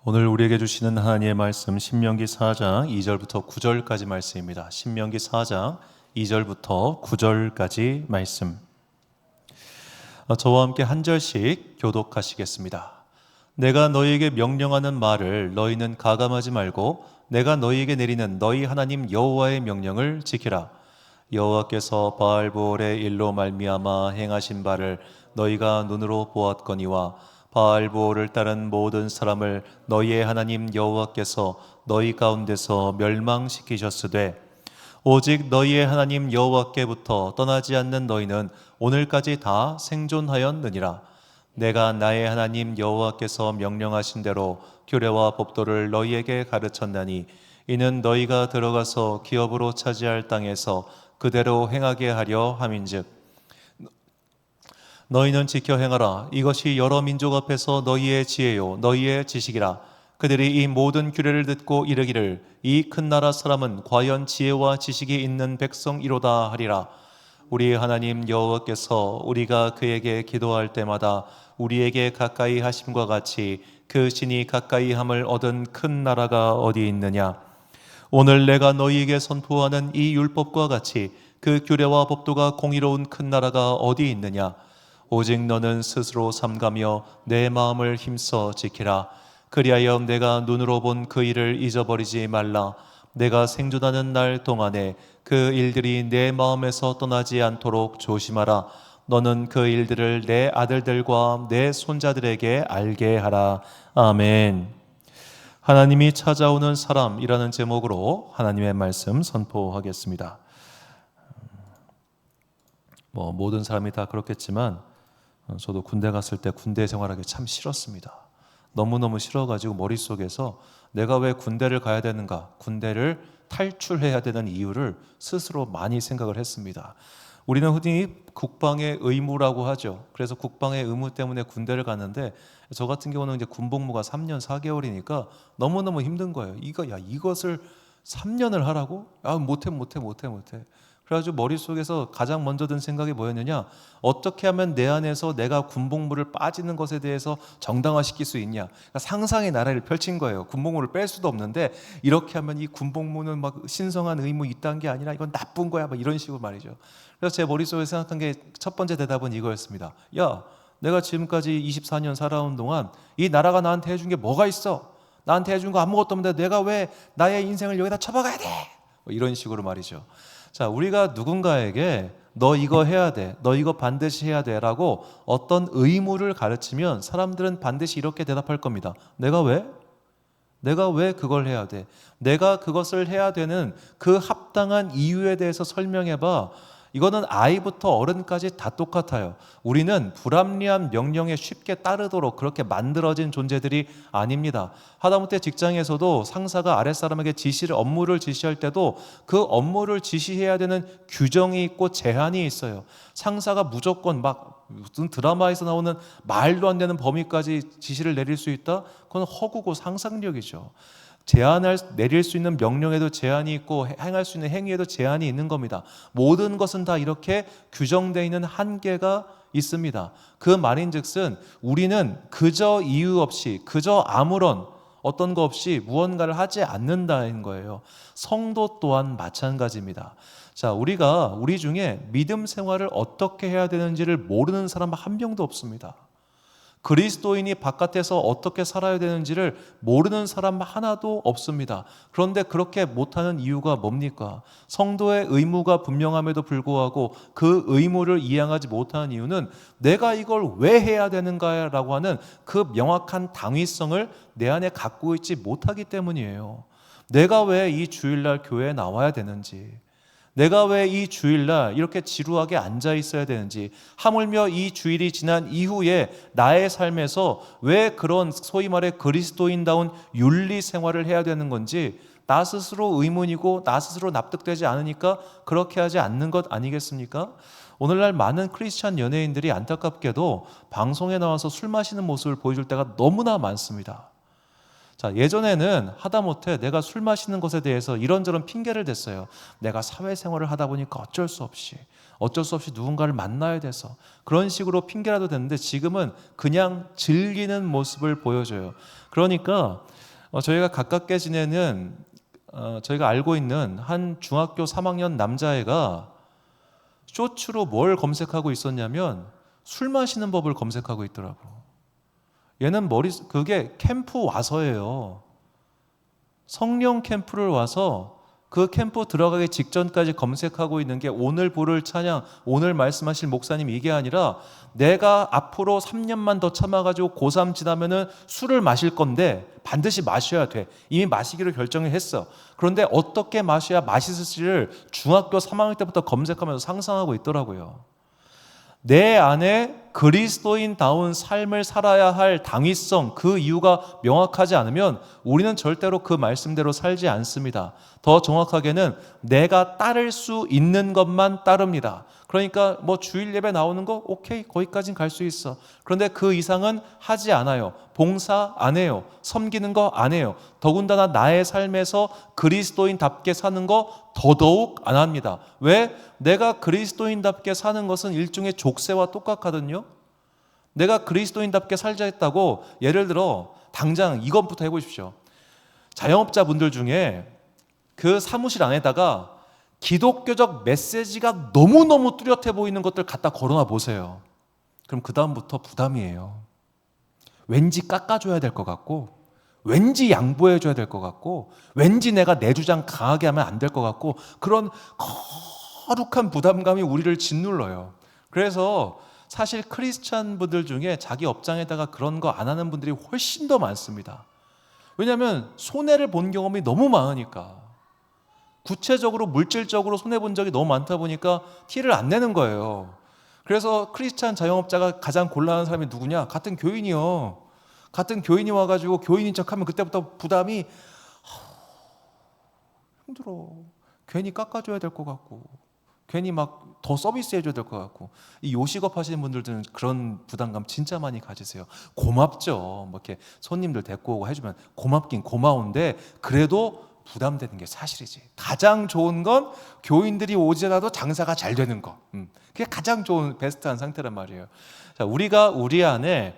오늘 우리에게 주시는 하나님의 말씀 신명기 4장 2절부터 9절까지 말씀입니다. 신명기 4장 2절부터 9절까지 말씀. 저와 함께 한 절씩 교독하시겠습니다. 내가 너희에게 명령하는 말을 너희는 가감하지 말고 내가 너희에게 내리는 너희 하나님 여호와의 명령을 지키라. 여호와께서 바알보올의 일로 말미암아 행하신 바를 너희가 눈으로 보았거니와 바알보올을 따른 모든 사람을 너희의 하나님 여호와께서 너희 가운데서 멸망시키셨으되 오직 너희의 하나님 여호와께부터 떠나지 않는 너희는 오늘까지 다 생존하였느니라. 내가 나의 하나님 여호와께서 명령하신 대로 규례와 법도를 너희에게 가르쳤나니 이는 너희가 들어가서 기업으로 차지할 땅에서 그대로 행하게 하려 함인즉 너희는 지켜 행하라. 이것이 여러 민족 앞에서 너희의 지혜요 너희의 지식이라. 그들이 이 모든 규례를 듣고 이르기를 이 큰 나라 사람은 과연 지혜와 지식이 있는 백성이로다 하리라. 우리 하나님 여호와께서 우리가 그에게 기도할 때마다 우리에게 가까이 하심과 같이 그 신이 가까이 함을 얻은 큰 나라가 어디 있느냐. 오늘 내가 너희에게 선포하는 이 율법과 같이 그 규례와 법도가 공의로운 큰 나라가 어디 있느냐. 오직 너는 스스로 삼가며 내 마음을 힘써 지키라. 그리하여 내가 눈으로 본 그 일을 잊어버리지 말라. 내가 생존하는 날 동안에 그 일들이 내 마음에서 떠나지 않도록 조심하라. 너는 그 일들을 내 아들들과 내 손자들에게 알게 하라. 아멘. 하나님이 찾아오는 사람이라는 제목으로 하나님의 말씀 선포하겠습니다. 모든 사람이 다 그렇겠지만 저도 군대 갔을 때 군대 생활하기 참 싫었습니다. 너무너무 싫어가지고 머릿속에서 내가 왜 군대를 가야 되는가, 군대를 탈출해야 되는 이유를 스스로 많이 생각을 했습니다. 우리는 흔히 국방의 의무라고 하죠. 그래서 국방의 의무 때문에 군대를 갔는데 저 같은 경우는 이제 군복무가 3년 4개월이니까 너무너무 힘든 거예요. 이것을 3년을 하라고? 못해. 그래가지고 머릿속에서 가장 먼저 든 생각이 뭐였느냐, 어떻게 하면 내 안에서 내가 군복무를 빠지는 것에 대해서 정당화시킬 수 있냐. 그러니까 상상의 나래를 펼친 거예요. 군복무를 뺄 수도 없는데 이렇게 하면 이 군복무는 막 신성한 의무 이딴 게 아니라 이건 나쁜 거야, 막 이런 식으로 말이죠. 그래서 제 머릿속에 생각한 게 첫 번째 대답은 이거였습니다. 야, 내가 지금까지 24년 살아온 동안 이 나라가 나한테 해준 게 뭐가 있어? 나한테 해준 거 아무것도 없는데 내가 왜 나의 인생을 여기다 쳐박아야 돼? 이런 식으로 말이죠. 자, 우리가 누군가에게 너 이거 해야 돼, 너 이거 반드시 해야 돼 라고 어떤 의무를 가르치면 사람들은 반드시 이렇게 대답할 겁니다. 내가 왜? 내가 왜 그걸 해야 돼? 내가 그것을 해야 되는 그 합당한 이유에 대해서 설명해봐. 이거는 아이부터 어른까지 다 똑같아요. 우리는 불합리한 명령에 쉽게 따르도록 그렇게 만들어진 존재들이 아닙니다. 하다못해 직장에서도 상사가 아랫사람에게 업무를 지시할 때도 그 업무를 지시해야 되는 규정이 있고 제한이 있어요. 상사가 무조건 막 무슨 드라마에서 나오는 말도 안 되는 범위까지 지시를 내릴 수 있다? 그건 허구고 상상력이죠. 내릴 수 있는 명령에도 제한이 있고 행할 수 있는 행위에도 제한이 있는 겁니다. 모든 것은 다 이렇게 규정되어 있는 한계가 있습니다. 그 말인즉슨 우리는 그저 이유 없이, 그저 아무런 어떤 거 없이 무언가를 하지 않는다는 거예요. 성도 또한 마찬가지입니다. 자, 우리 중에 믿음 생활을 어떻게 해야 되는지를 모르는 사람 한 명도 없습니다. 그리스도인이 바깥에서 어떻게 살아야 되는지를 모르는 사람 하나도 없습니다. 그런데 그렇게 못하는 이유가 뭡니까? 성도의 의무가 분명함에도 불구하고 그 의무를 이행하지 못하는 이유는 내가 이걸 왜 해야 되는가라고 하는 그 명확한 당위성을 내 안에 갖고 있지 못하기 때문이에요. 내가 왜 이 주일날 교회에 나와야 되는지, 내가 왜 이 주일날 이렇게 지루하게 앉아 있어야 되는지, 하물며 이 주일이 지난 이후에 나의 삶에서 왜 그런 소위 말해 그리스도인다운 윤리 생활을 해야 되는 건지 나 스스로 의문이고 나 스스로 납득되지 않으니까 그렇게 하지 않는 것 아니겠습니까? 오늘날 많은 크리스찬 연예인들이 안타깝게도 방송에 나와서 술 마시는 모습을 보여줄 때가 너무나 많습니다. 자, 예전에는 하다못해 내가 술 마시는 것에 대해서 이런저런 핑계를 댔어요. 내가 사회생활을 하다 보니까 어쩔 수 없이 누군가를 만나야 돼서 그런 식으로 핑계라도 됐는데, 지금은 그냥 즐기는 모습을 보여줘요. 그러니까 저희가 가깝게 지내는 저희가 알고 있는 한 중학교 3학년 남자애가 쇼츠로 뭘 검색하고 있었냐면 술 마시는 법을 검색하고 있더라고. 얘는 그게 캠프 와서예요. 성령 캠프를 와서 그 캠프 들어가기 직전까지 검색하고 있는 게 오늘 부를 찬양, 오늘 말씀하실 목사님 이게 아니라 내가 앞으로 3년만 더 참아가지고 고3 지나면은 술을 마실 건데 반드시 마셔야 돼. 이미 마시기로 결정을 했어. 그런데 어떻게 마셔야 맛있을지를 중학교 3학년 때부터 검색하면서 상상하고 있더라고요. 내 안에 그리스도인다운 삶을 살아야 할 당위성, 그 이유가 명확하지 않으면 우리는 절대로 그 말씀대로 살지 않습니다. 더 정확하게는 내가 따를 수 있는 것만 따릅니다. 그러니까 뭐 주일 예배 나오는 거 오케이, 거기까지는 갈 수 있어. 그런데 그 이상은 하지 않아요. 봉사 안 해요. 섬기는 거 안 해요. 더군다나 나의 삶에서 그리스도인답게 사는 거 더더욱 안 합니다. 왜? 내가 그리스도인답게 사는 것은 일종의 족쇄와 똑같거든요. 내가 그리스도인답게 살자 했다고, 예를 들어 당장 이것부터 해보십시오. 자영업자분들 중에 그 사무실 안에다가 기독교적 메시지가 너무너무 뚜렷해 보이는 것들 갖다 걸어놔 보세요. 그럼 그 다음부터 부담이에요. 왠지 깎아줘야 될 것 같고, 왠지 양보해줘야 될 것 같고, 왠지 내가 내 주장 강하게 하면 안 될 것 같고, 그런 거룩한 부담감이 우리를 짓눌러요. 그래서 사실 크리스찬 분들 중에 자기 업장에다가 그런 거 안 하는 분들이 훨씬 더 많습니다. 왜냐하면 손해를 본 경험이 너무 많으니까. 구체적으로 물질적으로 손해본 적이 너무 많다 보니까 티를 안 내는 거예요. 그래서 크리스찬 자영업자가 가장 곤란한 사람이 누구냐? 같은 교인이요. 같은 교인이 와가지고 교인인 척하면 그때부터 부담이 힘들어. 괜히 깎아줘야 될 것 같고, 괜히 막 더 서비스 해줘야 될 것 같고. 이 요식업 하시는 분들은 그런 부담감 진짜 많이 가지세요. 고맙죠. 뭐 이렇게 손님들 데리고 오고 해주면 고맙긴 고마운데 그래도 부담되는 게 사실이지. 가장 좋은 건 교인들이 오지라도 장사가 잘 되는 거. 그게 가장 좋은 베스트한 상태란 말이에요. 자, 우리가 우리 안에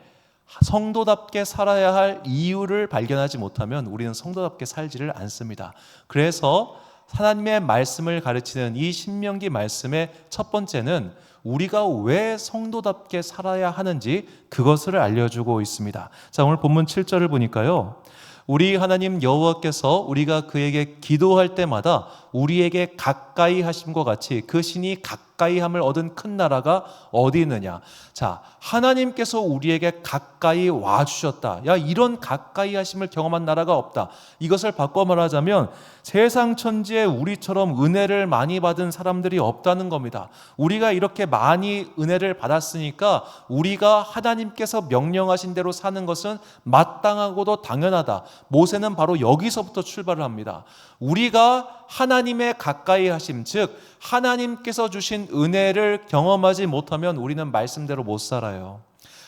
성도답게 살아야 할 이유를 발견하지 못하면 우리는 성도답게 살지를 않습니다. 그래서 하나님의 말씀을 가르치는 이 신명기 말씀의 첫 번째는 우리가 왜 성도답게 살아야 하는지 그것을 알려주고 있습니다. 자, 오늘 본문 7절을 보니까요, 우리 하나님 여호와께서 우리가 그에게 기도할 때마다 우리에게 가까이 하심과 같이 그 신이 가까이 함을 얻은 큰 나라가 어디 있느냐. 자, 하나님께서 우리에게 가까이 와주셨다. 야, 이런 가까이 하심을 경험한 나라가 없다. 이것을 바꿔 말하자면 세상 천지에 우리처럼 은혜를 많이 받은 사람들이 없다는 겁니다. 우리가 이렇게 많이 은혜를 받았으니까 우리가 하나님께서 명령하신 대로 사는 것은 마땅하고도 당연하다. 모세는 바로 여기서부터 출발을 합니다. 우리가 하나님의 가까이 하심, 즉 하나님께서 주신 은혜를 경험하지 못하면 우리는 말씀대로 못 살아요.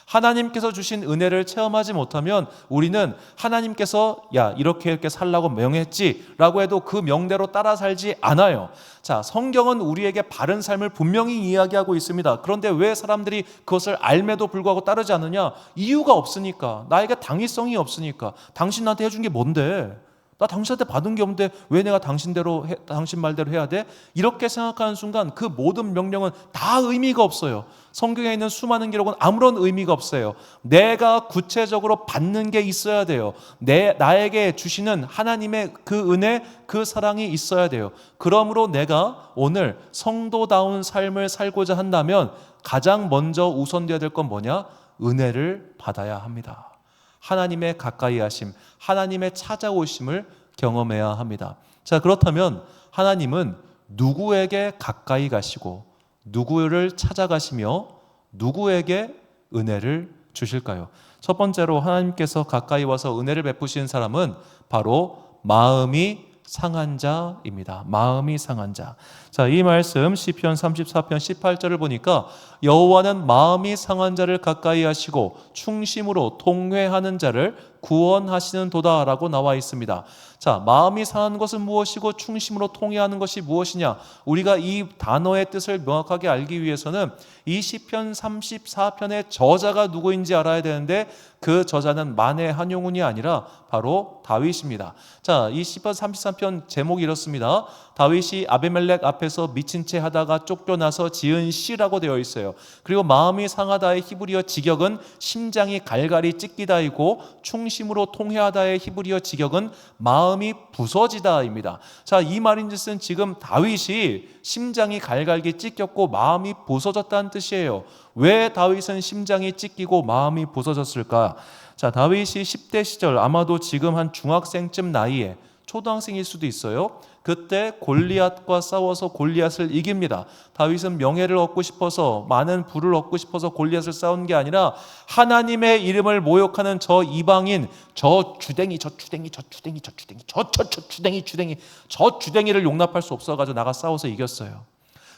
하나님께서 주신 은혜를 체험하지 못하면 우리는 하나님께서 야 이렇게 살라고 명했지 라고 해도 그 명대로 따라 살지 않아요. 자, 성경은 우리에게 바른 삶을 분명히 이야기하고 있습니다. 그런데 왜 사람들이 그것을 알매도 불구하고 따르지 않느냐? 이유가 없으니까. 나에게 당위성이 없으니까. 당신 나한테 해준 게 뭔데? 나 당신한테 받은 게 없는데 왜 내가 당신 말대로 해야 돼? 이렇게 생각하는 순간 그 모든 명령은 다 의미가 없어요. 성경에 있는 수많은 기록은 아무런 의미가 없어요. 내가 구체적으로 받는 게 있어야 돼요. 나에게 주시는 하나님의 그 은혜, 그 사랑이 있어야 돼요. 그러므로 내가 오늘 성도다운 삶을 살고자 한다면 가장 먼저 우선되어야 될 건 뭐냐? 은혜를 받아야 합니다. 하나님의 가까이 하심, 하나님의 찾아오심을 경험해야 합니다. 자, 그렇다면 하나님은 누구에게 가까이 가시고 누구를 찾아가시며 누구에게 은혜를 주실까요? 첫 번째로 하나님께서 가까이 와서 은혜를 베푸시는 사람은 바로 마음이 상한 자입니다. 마음이 상한 자. 자, 이 말씀 시편 34편 18절을 보니까 여호와는 마음이 상한 자를 가까이 하시고 충심으로 통회하는 자를 구원하시는 도다라고 나와 있습니다. 자, 마음이 상한 것은 무엇이고 충심으로 통회하는 것이 무엇이냐? 우리가 이 단어의 뜻을 명확하게 알기 위해서는 이 시편 34편의 저자가 누구인지 알아야 되는데 그 저자는 만해 한용운이 아니라 바로 다윗입니다. 자, 이 시편 33편 제목이 이렇습니다. 다윗이 아비멜렉 앞에서 미친 채 하다가 쫓겨나서 지은 시라고 되어 있어요. 그리고 마음이 상하다의 히브리어 직역은 심장이 갈갈이 찢기다이고 충심으로 통회하다의 히브리어 직역은 마음이 부서지다입니다. 자, 이 말인즉슨 지금 다윗이 심장이 갈갈기 찢겼고 마음이 부서졌다는 뜻이에요. 왜 다윗은 심장이 찢기고 마음이 부서졌을까? 자, 다윗이 10대 시절, 아마도 지금 한 중학생쯤 나이에, 초등학생일 수도 있어요. 그때 골리앗과 싸워서 골리앗을 이깁니다. 다윗은 명예를 얻고 싶어서, 많은 부를 얻고 싶어서 골리앗을 싸운 게 아니라 하나님의 이름을 모욕하는 저 이방인, 저 주댕이를 용납할 수 없어가지고 나가 싸워서 이겼어요.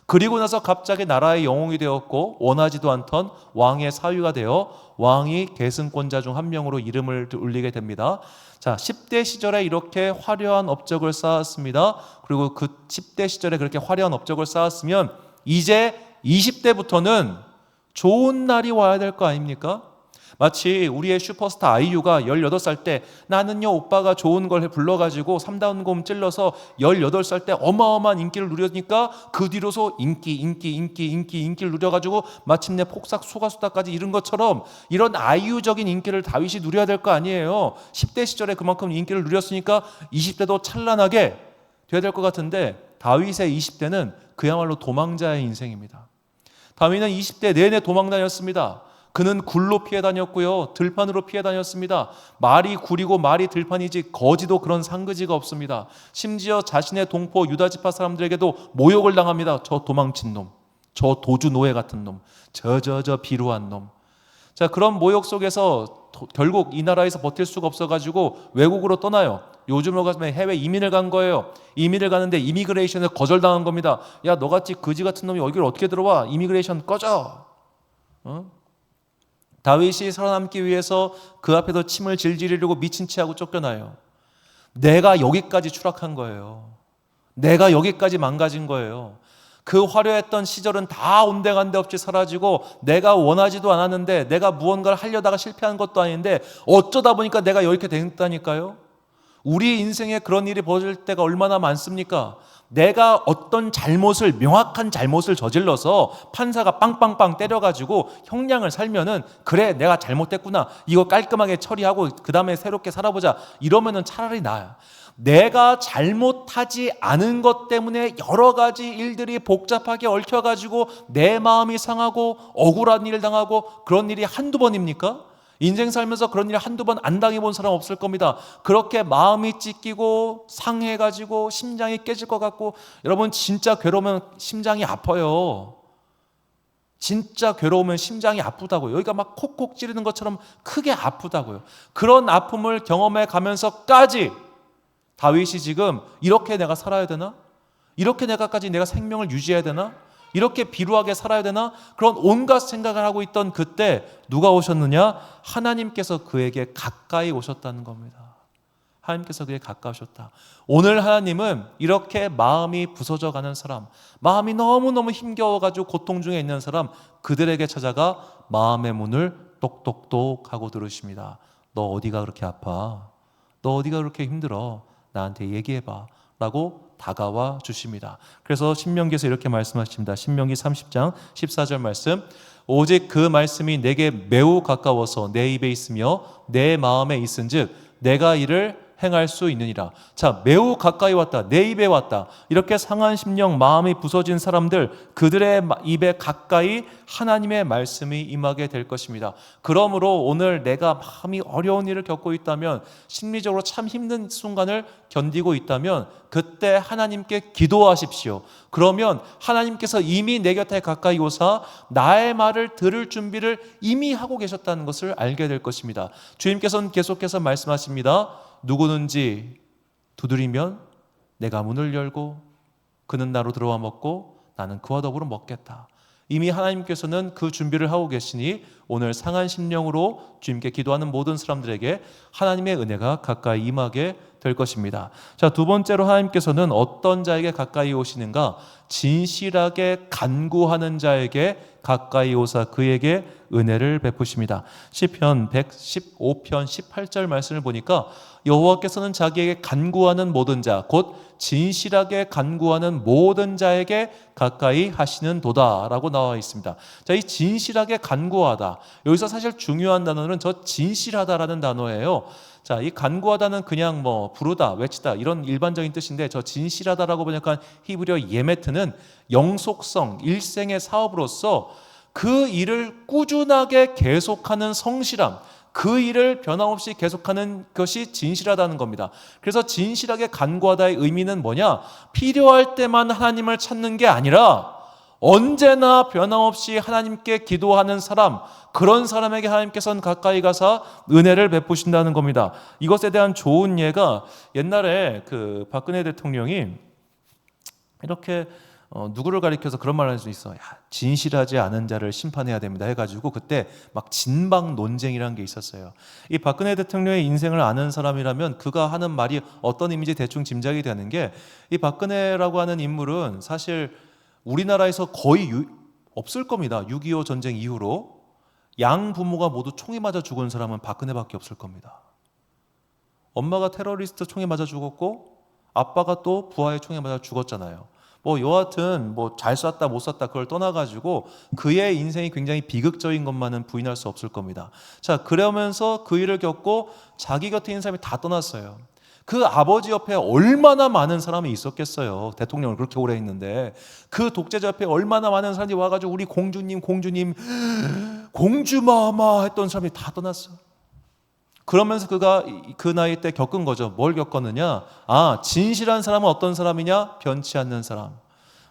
그리고 나서 갑자기 나라의 영웅이 되었고 원하지도 않던 왕의 사위가 되어 왕이 계승권자 중 한 명으로 이름을 울리게 됩니다. 자, 10대 시절에 이렇게 화려한 업적을 쌓았습니다. 그리고 그 10대 시절에 그렇게 화려한 업적을 쌓았으면 이제 20대부터는 좋은 날이 와야 될 거 아닙니까? 마치 우리의 슈퍼스타 아이유가 18살 때 나는요 오빠가 좋은 걸 불러가지고 3다운 고음 찔러서 18살 때 어마어마한 인기를 누렸으니까 그 뒤로서 인기를 누려가지고 마침내 폭삭 소가수다까지 이른 것처럼 이런 아이유적인 인기를 다윗이 누려야 될 거 아니에요. 10대 시절에 그만큼 인기를 누렸으니까 20대도 찬란하게 돼야 될 것 같은데 다윗의 20대는 그야말로 도망자의 인생입니다. 다윗은 20대 내내 도망 다녔습니다. 그는 굴로 피해 다녔고요. 들판으로 피해 다녔습니다. 말이 굴이고 말이 들판이지 거지도 그런 상그지가 없습니다. 심지어 자신의 동포 유다지파 사람들에게도 모욕을 당합니다. 저 도망친 놈, 저 도주 노예 같은 놈, 저 비루한 놈. 자, 그런 모욕 속에서 결국 이 나라에서 버틸 수가 없어가지고 외국으로 떠나요. 요즘으로 가면 해외 이민을 간 거예요. 이민을 가는데 이미그레이션에 거절당한 겁니다. 야, 너같이 거지 같은 놈이 여기를 어떻게 들어와? 이미그레이션 꺼져. 다윗이 살아남기 위해서 그 앞에서 침을 질질 흘리고 미친 채 하고 쫓겨나요. 내가 여기까지 추락한 거예요. 내가 여기까지 망가진 거예요. 그 화려했던 시절은 다 온데간데 없이 사라지고 내가 원하지도 않았는데 내가 무언가를 하려다가 실패한 것도 아닌데 어쩌다 보니까 내가 이렇게 됐다니까요. 우리 인생에 그런 일이 벌어질 때가 얼마나 많습니까? 내가 어떤 명확한 잘못을 저질러서 판사가 빵빵빵 때려가지고 형량을 살면은 그래 내가 잘못됐구나 이거 깔끔하게 처리하고 그 다음에 새롭게 살아보자 이러면은 차라리 나아요. 내가 잘못하지 않은 것 때문에 여러 가지 일들이 복잡하게 얽혀가지고 내 마음이 상하고 억울한 일을 당하고 그런 일이 한두 번입니까? 인생 살면서 그런 일 한두 번 안 당해본 사람 없을 겁니다. 그렇게 마음이 찢기고 상해가지고 심장이 깨질 것 같고 여러분 진짜 괴로우면 심장이 아파요. 진짜 괴로우면 심장이 아프다고요. 여기가 막 콕콕 찌르는 것처럼 크게 아프다고요. 그런 아픔을 경험해 가면서까지 다윗이 지금 이렇게 내가 살아야 되나? 이렇게 내가 생명을 유지해야 되나? 이렇게 비루하게 살아야 되나? 그런 온갖 생각을 하고 있던 그때 누가 오셨느냐? 하나님께서 그에게 가까이 오셨다는 겁니다. 하나님께서 그에게 가까우셨다. 오늘 하나님은 이렇게 마음이 부서져 가는 사람, 마음이 너무너무 힘겨워가지고 고통 중에 있는 사람, 그들에게 찾아가 마음의 문을 똑똑똑 하고 들으십니다. 너 어디가 그렇게 아파? 너 어디가 그렇게 힘들어? 나한테 얘기해봐 라고 다가와 주십니다. 그래서 신명기에서 이렇게 말씀하십니다. 신명기 30장 14절 말씀, 오직 그 말씀이 내게 매우 가까워서 내 입에 있으며 내 마음에 있은즉 내가 이를 행할 수 있느니라. 자, 매우 가까이 왔다, 내 입에 왔다. 이렇게 상한 심령, 마음이 부서진 사람들, 그들의 입에 가까이 하나님의 말씀이 임하게 될 것입니다. 그러므로 오늘 내가 마음이 어려운 일을 겪고 있다면, 심리적으로 참 힘든 순간을 견디고 있다면 그때 하나님께 기도하십시오. 그러면 하나님께서 이미 내 곁에 가까이 오사 나의 말을 들을 준비를 이미 하고 계셨다는 것을 알게 될 것입니다. 주님께서는 계속해서 말씀하십니다. 누구든지 두드리면 내가 문을 열고 그는 나로 들어와 먹고 나는 그와 더불어 먹겠다. 이미 하나님께서는 그 준비를 하고 계시니 오늘 상한 심령으로 주님께 기도하는 모든 사람들에게 하나님의 은혜가 가까이 임하게 될 것입니다. 자, 두 번째로 하나님께서는 어떤 자에게 가까이 오시는가? 진실하게 간구하는 자에게 가까이 오사 그에게 은혜를 베푸십니다. 시편 115편 18절 말씀을 보니까 여호와께서는 자기에게 간구하는 모든 자, 곧 진실하게 간구하는 모든 자에게 가까이 하시는 도다라고 나와 있습니다. 자, 이 진실하게 간구하다, 여기서 사실 중요한 단어는 저 진실하다라는 단어예요. 자, 이 간구하다는 그냥 뭐 부르다, 외치다 이런 일반적인 뜻인데, 저 진실하다라고 번역한 히브리어 예메트는 영속성, 일생의 사업으로서 그 일을 꾸준하게 계속하는 성실함, 그 일을 변함없이 계속하는 것이 진실하다는 겁니다. 그래서 진실하게 간구하다의 의미는 뭐냐? 필요할 때만 하나님을 찾는 게 아니라 언제나 변함없이 하나님께 기도하는 사람, 그런 사람에게 하나님께서는 가까이 가서 은혜를 베푸신다는 겁니다. 이것에 대한 좋은 예가 옛날에 그 박근혜 대통령이 이렇게 누구를 가리켜서 그런 말을 할 수 있어. 야, 진실하지 않은 자를 심판해야 됩니다 해가지고 그때 막 진방 논쟁이라는 게 있었어요. 이 박근혜 대통령의 인생을 아는 사람이라면 그가 하는 말이 어떤 의미인지 대충 짐작이 되는 게, 이 박근혜라고 하는 인물은 사실 우리나라에서 거의 없을 겁니다. 6.25 전쟁 이후로 양 부모가 모두 총에 맞아 죽은 사람은 박근혜밖에 없을 겁니다. 엄마가 테러리스트 총에 맞아 죽었고 아빠가 또 부하의 총에 맞아 죽었잖아요. 뭐 여하튼 뭐 잘 쐈다 못 쐈다 그걸 떠나가지고 그의 인생이 굉장히 비극적인 것만은 부인할 수 없을 겁니다. 자, 그러면서 그 일을 겪고 자기 곁에 있는 사람이 다 떠났어요. 그 아버지 옆에 얼마나 많은 사람이 있었겠어요. 대통령을 그렇게 오래 했는데 그 독재자 옆에 얼마나 많은 사람들이 와가지고 우리 공주님 공주마마 했던 사람이 다 떠났어. 그러면서 그가 그 나이 때 겪은 거죠. 뭘 겪었느냐? 아, 진실한 사람은 어떤 사람이냐? 변치 않는 사람.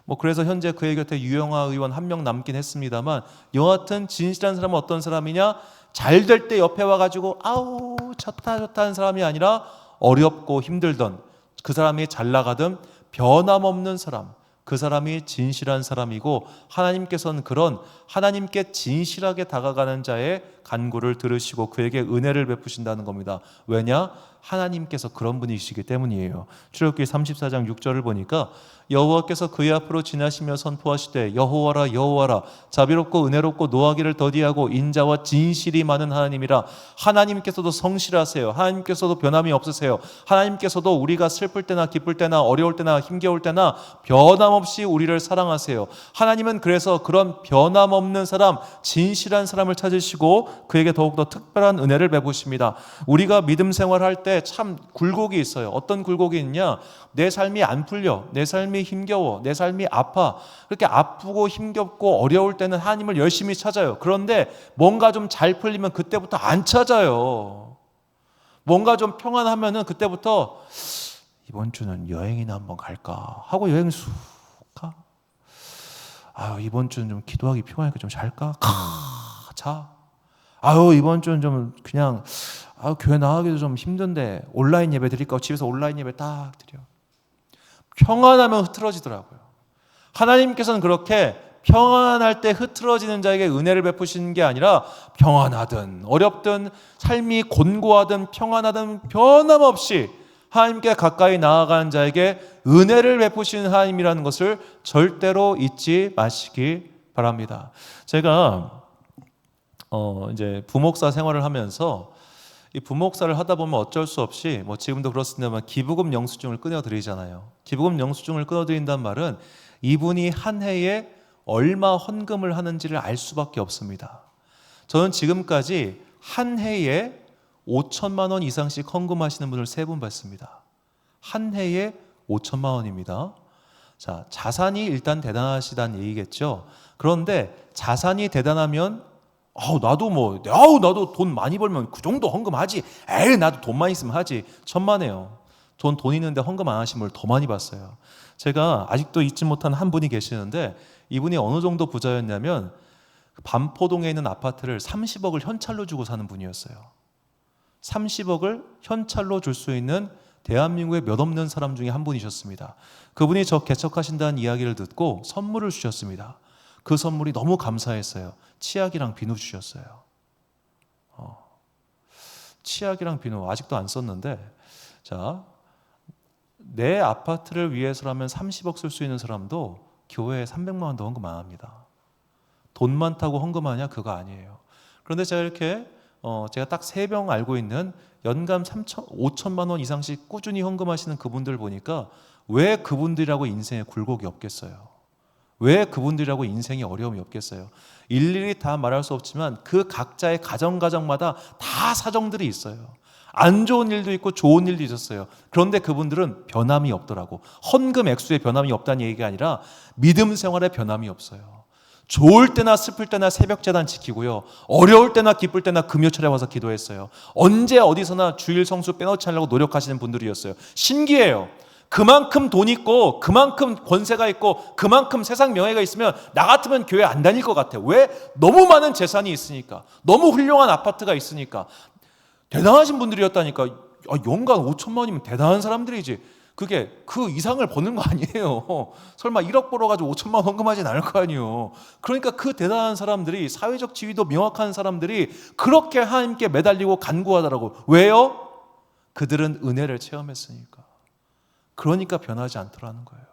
뭐 그래서 현재 그의 곁에 유영하 의원 한 명 남긴 했습니다만, 여하튼 진실한 사람은 어떤 사람이냐? 잘 될 때 옆에 와가지고 아우 좋다 하는 사람이 아니라 어렵고 힘들던 그 사람이 잘 나가든 변함없는 사람, 그 사람이 진실한 사람이고, 하나님께서는 그런 하나님께 진실하게 다가가는 자의 간구를 들으시고 그에게 은혜를 베푸신다는 겁니다. 왜냐? 하나님께서 그런 분이시기 때문이에요. 출애굽기 34장 6절을 보니까 여호와께서 그의 앞으로 지나시며 선포하시되 여호와라 여호와라 자비롭고 은혜롭고 노하기를 더디하고 인자와 진실이 많은 하나님이라. 하나님께서도 성실하세요. 하나님께서도 변함이 없으세요. 하나님께서도 우리가 슬플 때나 기쁠 때나 어려울 때나 힘겨울 때나 변함없이 우리를 사랑하세요. 하나님은 그래서 그런 변함없는 사람, 진실한 사람을 찾으시고 그에게 더욱더 특별한 은혜를 베푸십니다. 우리가 믿음 생활할 때 참 굴곡이 있어요. 어떤 굴곡이 있냐? 내 삶이 안 풀려, 내 삶이 힘겨워, 내 삶이 아파. 그렇게 아프고 힘겹고 어려울 때는 하나님을 열심히 찾아요. 그런데 뭔가 좀 잘 풀리면 그때부터 안 찾아요. 뭔가 좀 평안하면은 그때부터 이번 주는 여행이나 한번 갈까 하고 여행 쑥 가. 아유, 이번 주는 좀 기도하기 피곤하니까 좀 잘까? 자. 아유, 이번 주는 좀 그냥 교회 나가기도 좀 힘든데 온라인 예배 드릴까? 집에서 온라인 예배 딱 드려. 평안하면 흐트러지더라고요. 하나님께서는 그렇게 평안할 때 흐트러지는 자에게 은혜를 베푸시는 게 아니라 평안하든 어렵든 삶이 곤고하든 평안하든 변함없이 하나님께 가까이 나아가는 자에게 은혜를 베푸시는 하나님이라는 것을 절대로 잊지 마시기 바랍니다. 제가 이제 부목사 생활을 하면서 이 부목사를 하다 보면 어쩔 수 없이 뭐 지금도 그렇습니다만 기부금 영수증을 끊어드리잖아요. 기부금 영수증을 끊어드린다는 말은 이분이 한 해에 얼마 헌금을 하는지를 알 수밖에 없습니다. 저는 지금까지 한 해에 5천만 원 이상씩 헌금하시는 분을 3분 봤습니다. 한 해에 5천만 원입니다. 자, 자산이 일단 대단하시다는 얘기겠죠. 그런데 자산이 대단하면 나도 돈 많이 벌면 그 정도 헌금하지. 에이, 나도 돈 많이 있으면 하지. 천만에요. 돈 있는데 헌금 안 하신 분을 더 많이 봤어요. 제가 아직도 잊지 못한 한 분이 계시는데, 이분이 어느 정도 부자였냐면 반포동에 있는 아파트를 30억을 현찰로 주고 사는 분이었어요. 30억을 현찰로 줄 수 있는 대한민국에 몇 없는 사람 중에 한 분이셨습니다. 그분이 저 개척하신다는 이야기를 듣고 선물을 주셨습니다. 그 선물이 너무 감사했어요. 치약이랑 비누 주셨어요. 치약이랑 비누 아직도 안 썼는데, 자, 내 아파트를 위해서라면 30억 쓸 수 있는 사람도 교회에 300만 원도 헌금 안 합니다. 돈 많다고 헌금하냐? 그거 아니에요. 그런데 제가 이렇게 제가 딱 3명 알고 있는 연간 5천만 원 이상씩 꾸준히 헌금하시는 그분들 보니까 왜 그분들이라고 인생에 굴곡이 없겠어요? 왜 그분들이라고 인생에 어려움이 없겠어요? 일일이 다 말할 수 없지만 그 각자의 가정마다 다 사정들이 있어요. 안 좋은 일도 있고 좋은 일도 있었어요. 그런데 그분들은 변함이 없더라고. 헌금 액수에 변함이 없다는 얘기가 아니라 믿음 생활에 변함이 없어요. 좋을 때나 슬플 때나 새벽 제단 지키고요. 어려울 때나 기쁠 때나 금요철에 와서 기도했어요. 언제 어디서나 주일 성수 빼놓지 않으려고 노력하시는 분들이었어요. 신기해요. 그만큼 돈 있고 그만큼 권세가 있고 그만큼 세상 명예가 있으면 나 같으면 교회 안 다닐 것 같아. 왜? 너무 많은 재산이 있으니까. 너무 훌륭한 아파트가 있으니까. 대단하신 분들이었다니까. 연간 5천만 원이면 대단한 사람들이지. 그게 그 이상을 버는 거 아니에요. 설마 1억 벌어가지고 5천만 원 헌금하진 않을 거 아니에요. 그러니까 그 대단한 사람들이, 사회적 지위도 명확한 사람들이 그렇게 하나님께 매달리고 간구하더라고. 왜요? 그들은 은혜를 체험했으니까. 그러니까 변하지 않더라는 거예요.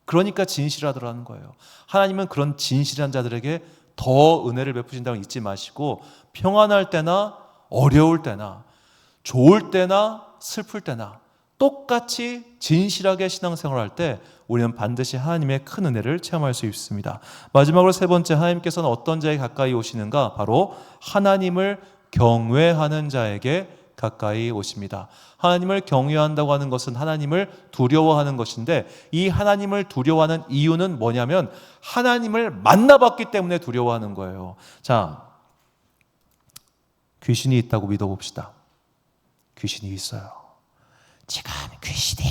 그러니까 진실하더라는 거예요. 하나님은 그런 진실한 자들에게 더 은혜를 베푸신다고 잊지 마시고, 평안할 때나 어려울 때나 좋을 때나 슬플 때나 똑같이 진실하게 신앙생활할 때 우리는 반드시 하나님의 큰 은혜를 체험할 수 있습니다. 마지막으로 세 번째, 하나님께서는 어떤 자에게 가까이 오시는가? 바로 하나님을 경외하는 자에게 가까이 오십니다. 하나님을 경외한다고 하는 것은 하나님을 두려워하는 것인데, 이 하나님을 두려워하는 이유는 뭐냐면 하나님을 만나봤기 때문에 두려워하는 거예요. 자, 귀신이 있다고 믿어봅시다. 귀신이 있어요. 지금 귀신이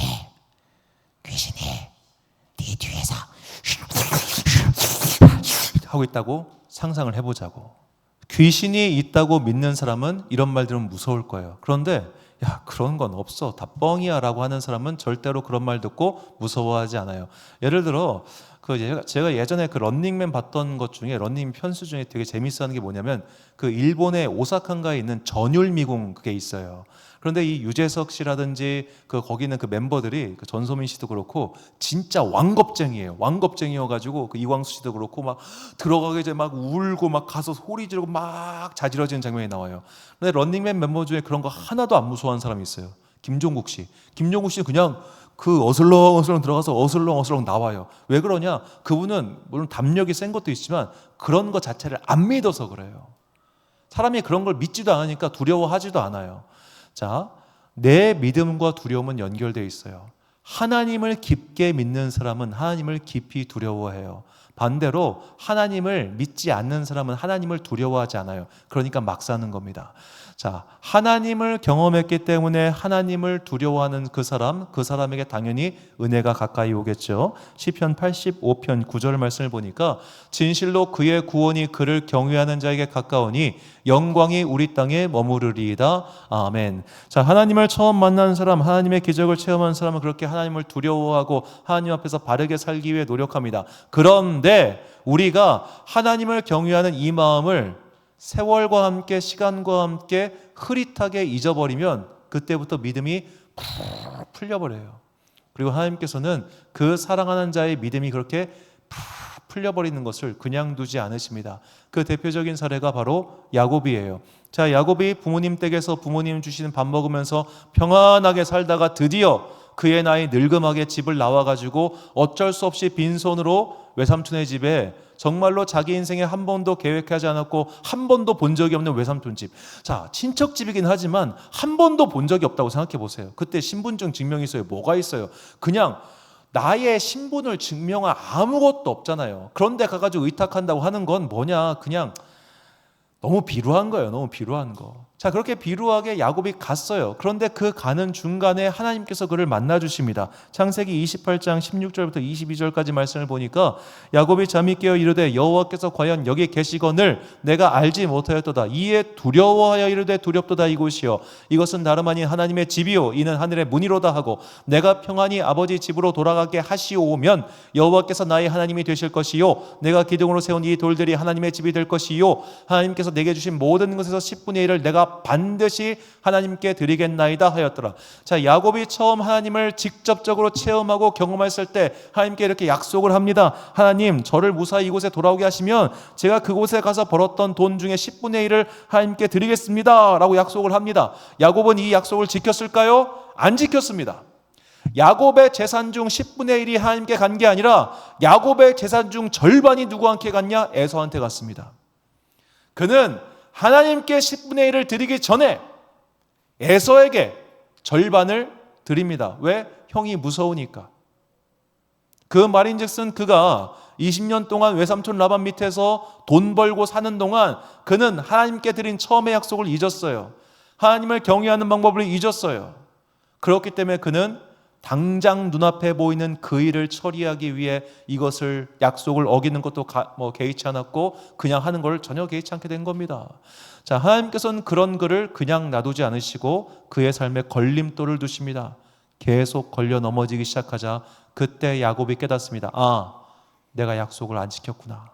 네 뒤에서 하고 있다고 상상을 해보자고. 귀신이 있다고 믿는 사람은 이런 말 들으면 무서울 거예요. 그런데 야, 그런 건 없어, 다 뻥이야 라고 하는 사람은 절대로 그런 말 듣고 무서워하지 않아요. 예를 들어 제가 예전에 그 런닝맨 봤던 것 중에, 런닝 편수 중에 되게 재밌어하는 게 뭐냐면, 그 일본의 오사카가에 있는 전율미궁, 그게 있어요. 그런데 이 유재석 씨라든지 거기 있는 그 멤버들이, 그 전소민 씨도 그렇고 진짜 왕겁쟁이에요. 왕겁쟁이여가지고 그 이광수 씨도 그렇고 막 들어가기 전에 막 울고 막 가서 소리 지르고 막 자지러지는 장면이 나와요. 그런데 런닝맨 멤버 중에 그런 거 하나도 안 무서워하는 사람이 있어요. 김종국 씨. 김종국 씨는 그냥 그 어슬렁어슬렁 들어가서 어슬렁어슬렁 나와요. 왜 그러냐? 그분은 물론 담력이 센 것도 있지만 그런 것 자체를 안 믿어서 그래요. 사람이 그런 걸 믿지도 않으니까 두려워하지도 않아요. 자, 내 믿음과 두려움은 연결되어 있어요. 하나님을 깊게 믿는 사람은 하나님을 깊이 두려워해요. 반대로 하나님을 믿지 않는 사람은 하나님을 두려워하지 않아요. 그러니까 막 사는 겁니다. 자, 하나님을 경험했기 때문에 하나님을 두려워하는 그 사람에게 당연히 은혜가 가까이 오겠죠. 시편 85편 9절 말씀을 보니까 진실로 그의 구원이 그를 경외하는 자에게 가까우니 영광이 우리 땅에 머무르리이다. 아멘. 자, 하나님을 처음 만난 사람, 하나님의 기적을 체험한 사람은 그렇게 하나님을 두려워하고 하나님 앞에서 바르게 살기 위해 노력합니다. 그런데 우리가 하나님을 경외하는 이 마음을 세월과 함께, 시간과 함께 흐릿하게 잊어버리면 그때부터 믿음이 푹 풀려버려요. 그리고 하나님께서는 그 사랑하는 자의 믿음이 그렇게 푹 풀려버리는 것을 그냥 두지 않으십니다. 그 대표적인 사례가 바로 야곱이에요. 자, 야곱이 부모님 댁에서 부모님 주시는 밥 먹으면서 평안하게 살다가 드디어 그의 나이 늙음하게 집을 나와가지고 어쩔 수 없이 빈손으로 외삼촌의 집에, 정말로 자기 인생에 한 번도 계획하지 않았고 한 번도 본 적이 없는 외삼촌 집. 자, 친척집이긴 하지만 한 번도 본 적이 없다고 생각해 보세요. 그때 신분증 증명이 있어요? 뭐가 있어요? 그냥 나의 신분을 증명할 아무것도 없잖아요. 그런데 가가지고 의탁한다고 하는 건 뭐냐? 그냥 너무 비루한 거예요. 너무 비루한 거. 자, 그렇게 비루하게 야곱이 갔어요. 그런데 그 가는 중간에 하나님께서 그를 만나 주십니다. 창세기 28장 16절부터 22절까지 말씀을 보니까 야곱이 잠이 깨어 이르되 여호와께서 과연 여기 계시거늘 내가 알지 못하였도다. 이에 두려워하여 이르되 두렵도다. 이곳이요 이것은 다름 아닌 하나님의 집이요 이는 하늘의 문이로다 하고 내가 평안히 아버지 집으로 돌아가게 하시오면 여호와께서 나의 하나님이 되실 것이요 내가 기둥으로 세운 이 돌들이 하나님의 집이 될 것이요 하나님께서 내게 주신 모든 것에서 10분의 1을 내가 내가 반드시 하나님께 드리겠나이다 하였더라. 자, 야곱이 처음 하나님을 직접적으로 체험하고 경험했을 때 하나님께 이렇게 약속을 합니다. 하나님, 저를 무사히 이곳에 돌아오게 하시면 제가 그곳에 가서 벌었던 돈 중에 10분의 1을 하나님께 드리겠습니다 라고 약속을 합니다. 야곱은 이 약속을 지켰을까요? 안 지켰습니다. 야곱의 재산 중 10분의 1이 하나님께 간 게 아니라 야곱의 재산 중 절반이 누구한테 갔냐? 에서한테 갔습니다. 그는 하나님께 10분의 1을 드리기 전에 에서에게 절반을 드립니다. 왜? 형이 무서우니까. 그 말인즉슨 그가 20년 동안 외삼촌 라반 밑에서 돈 벌고 사는 동안 그는 하나님께 드린 처음의 약속을 잊었어요. 하나님을 경외하는 방법을 잊었어요. 그렇기 때문에 그는 당장 눈앞에 보이는 그 일을 처리하기 위해 이것을 약속을 어기는 것도 개의치 않았고 그냥 하는 걸 전혀 개의치 않게 된 겁니다. 자, 하나님께서는 그런 그를 그냥 놔두지 않으시고 그의 삶에 걸림돌을 두십니다. 계속 걸려 넘어지기 시작하자 그때 야곱이 깨닫습니다. 아, 내가 약속을 안 지켰구나.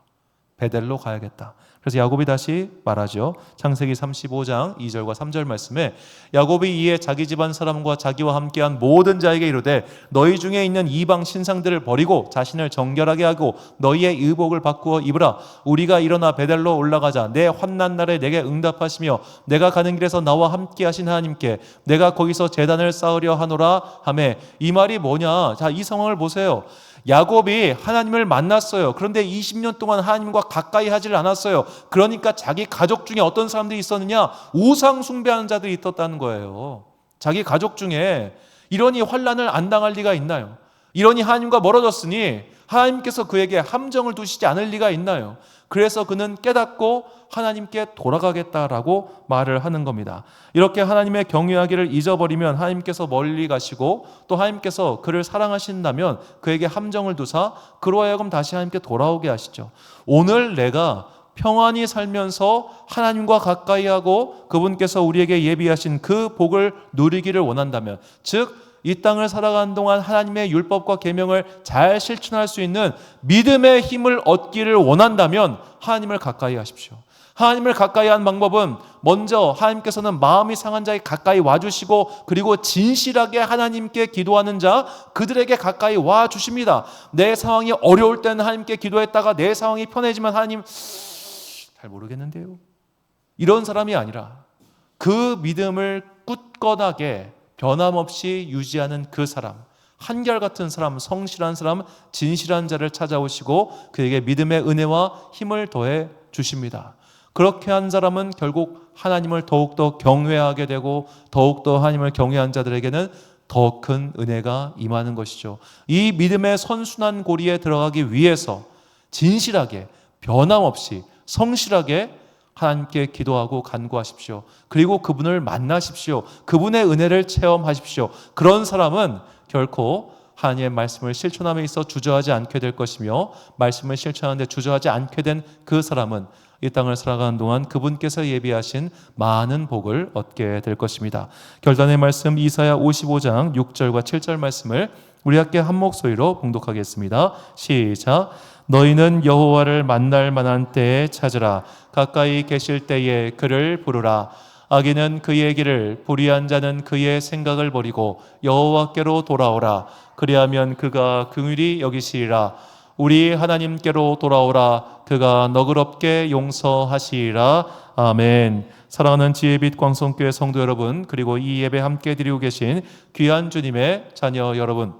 베델로 가야겠다. 그래서 야곱이 다시 말하죠. 창세기 35장 2절과 3절 말씀에 야곱이 이에 자기 집안 사람과 자기와 함께한 모든 자에게 이르되 너희 중에 있는 이방 신상들을 버리고 자신을 정결하게 하고 너희의 의복을 바꾸어 입으라. 우리가 일어나 베델로 올라가자. 내 환난 날에 내게 응답하시며 내가 가는 길에서 나와 함께 하신 하나님께 내가 거기서 제단을 쌓으려 하노라 하매. 이 말이 뭐냐? 자, 이 상황을 보세요. 야곱이 하나님을 만났어요. 그런데 20년 동안 하나님과 가까이 하질 않았어요. 그러니까 자기 가족 중에 어떤 사람들이 있었느냐? 우상 숭배하는 자들이 있었다는 거예요. 자기 가족 중에 이러니 환난을 안 당할 리가 있나요? 이러니 하나님과 멀어졌으니 하나님께서 그에게 함정을 두시지 않을 리가 있나요? 그래서 그는 깨닫고 하나님께 돌아가겠다라고 말을 하는 겁니다. 이렇게 하나님의 경외하기를 잊어버리면 하나님께서 멀리 가시고 또 하나님께서 그를 사랑하신다면 그에게 함정을 두사 그로 하여금 다시 하나님께 돌아오게 하시죠. 오늘 내가 평안히 살면서 하나님과 가까이 하고 그분께서 우리에게 예비하신 그 복을 누리기를 원한다면, 즉 이 땅을 살아가는 동안 하나님의 율법과 계명을 잘 실천할 수 있는 믿음의 힘을 얻기를 원한다면 하나님을 가까이 하십시오. 하나님을 가까이 하는 방법은 먼저 하나님께서는 마음이 상한 자에 가까이 와주시고 그리고 진실하게 하나님께 기도하는 자 그들에게 가까이 와주십니다. 내 상황이 어려울 때는 하나님께 기도했다가 내 상황이 편해지면 하나님 잘 모르겠는데요, 이런 사람이 아니라 그 믿음을 굳건하게 변함없이 유지하는 그 사람, 한결같은 사람, 성실한 사람, 진실한 자를 찾아오시고 그에게 믿음의 은혜와 힘을 더해 주십니다. 그렇게 한 사람은 결국 하나님을 더욱더 경외하게 되고 더욱더 하나님을 경외한 자들에게는 더 큰 은혜가 임하는 것이죠. 이 믿음의 선순환 고리에 들어가기 위해서 진실하게 변함없이 성실하게 하나님께 기도하고 간구하십시오. 그리고 그분을 만나십시오. 그분의 은혜를 체험하십시오. 그런 사람은 결코 하나님의 말씀을 실천함에 있어 주저하지 않게 될 것이며 말씀을 실천하는데 주저하지 않게 된 그 사람은 이 땅을 살아가는 동안 그분께서 예비하신 많은 복을 얻게 될 것입니다. 결단의 말씀 이사야 55장 6절과 7절 말씀을 우리 함께 한 목소리로 봉독하겠습니다. 시작. 너희는 여호와를 만날 만한 때에 찾으라. 가까이 계실 때에 그를 부르라. 악인은 그의 길을, 불의한 자는 그의 생각을 버리고 여호와께로 돌아오라. 그리하면 그가 긍휼히 여기시리라. 우리 하나님께로 돌아오라. 그가 너그럽게 용서하시리라. 아멘. 사랑하는 지혜빛 광성교회 성도 여러분, 그리고 이 예배 함께 드리고 계신 귀한 주님의 자녀 여러분,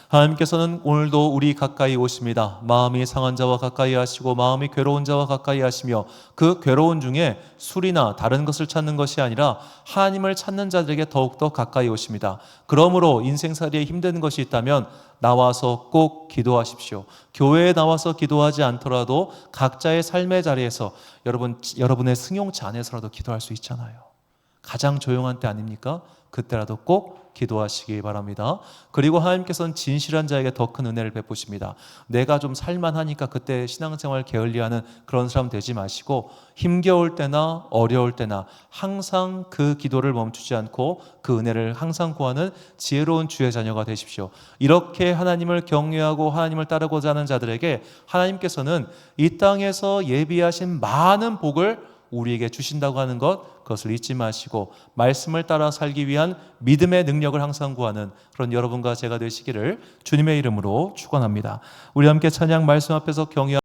하나님께서는 오늘도 우리 가까이 오십니다. 마음이 상한 자와 가까이 하시고 마음이 괴로운 자와 가까이 하시며 그 괴로운 중에 술이나 다른 것을 찾는 것이 아니라 하나님을 찾는 자들에게 더욱더 가까이 오십니다. 그러므로 인생살이에 힘든 것이 있다면 나와서 꼭 기도하십시오. 교회에 나와서 기도하지 않더라도 각자의 삶의 자리에서 여러분의 승용차 안에서라도 기도할 수 있잖아요. 가장 조용한 때 아닙니까? 그때라도 꼭 기도하시기 바랍니다. 그리고 하나님께서는 진실한 자에게 더 큰 은혜를 베푸십니다. 내가 좀 살만하니까 그때 신앙생활 게을리하는 그런 사람 되지 마시고 힘겨울 때나 어려울 때나 항상 그 기도를 멈추지 않고 그 은혜를 항상 구하는 지혜로운 주의 자녀가 되십시오. 이렇게 하나님을 경외하고 하나님을 따르고자 하는 자들에게 하나님께서는 이 땅에서 예비하신 많은 복을 우리에게 주신다고 하는 것, 그것을 잊지 마시고 말씀을 따라 살기 위한 믿음의 능력을 항상 구하는 그런 여러분과 제가 되시기를 주님의 이름으로 축원합니다. 우리 함께 찬양 말씀 앞에서 경외